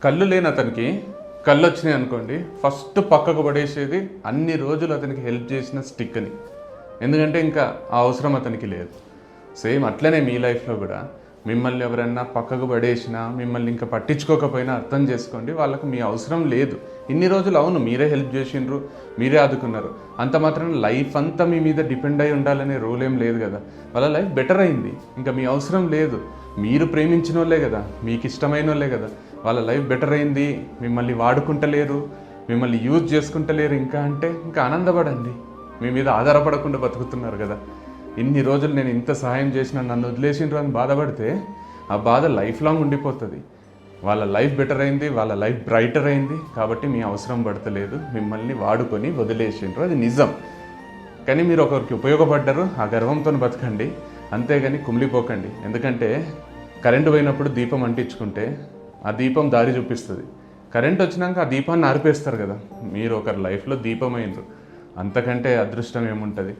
కళ్ళు లేని అతనికి కళ్ళు వచ్చినాయి అనుకోండి, ఫస్ట్ పక్కకు పడేసేది అన్ని రోజులు అతనికి హెల్ప్ చేసిన స్టిక్ని. ఎందుకంటే ఇంకా ఆ అవసరం అతనికి లేదు. సేమ్ అట్లనే మీ లైఫ్లో కూడా మిమ్మల్ని ఎవరన్నా పక్కకు పడేసినా, మిమ్మల్ని ఇంకా పట్టించుకోకపోయినా అర్థం చేసుకోండి, వాళ్ళకు మీ అవసరం లేదు. ఇన్ని రోజులు అవును మీరే హెల్ప్ చేసిండ్రు, మీరే ఆదుకున్నారు, అంత మాత్రం లైఫ్ అంతా మీ మీద డిపెండ్ అయి ఉండాలనే రూల్ ఏం లేదు కదా. వాళ్ళ లైఫ్ బెటర్ అయింది, ఇంకా మీ అవసరం లేదు. మీరు ప్రేమించిన వాళ్ళే కదా, మీకు ఇష్టమైన వాళ్ళే కదా. వాళ్ళ లైఫ్ బెటర్ అయింది, మిమ్మల్ని వాడుకుంటలేరు, మిమ్మల్ని యూజ్ చేసుకుంటలేరు ఇంకా అంటే ఇంకా ఆనందపడండి. మీ మీద ఆధారపడకుండా బతుకుతున్నారు కదా. ఇన్ని రోజులు నేను ఇంత సహాయం చేసినా నన్ను వదిలేసిండ్రు అని బాధపడితే ఆ బాధ లైఫ్ లాంగ్ ఉండిపోతుంది. వాళ్ళ లైఫ్ బెటర్ అయింది, వాళ్ళ లైఫ్ బ్రైటర్ అయింది కాబట్టి మీ అవసరం పడతలేదు, మిమ్మల్ని వాడుకొని వదిలేసిండ్రు, అది నిజం. కానీ మీరు ఒకరికి ఉపయోగపడ్డారు, ఆ గర్వంతో బతకండి, అంతేగాని కుమిలిపోకండి. ఎందుకంటే కరెంటు పోయినప్పుడు దీపం అంటించుకుంటే ఆ దీపం దారి చూపిస్తుంది. కరెంట్ వచ్చినాక ఆ దీపాన్ని ఆర్పేస్తారు కదా. మీరు ఒకరి లైఫ్లో దీపం అయినరు, అంతకంటే అదృష్టం ఏముంటుంది.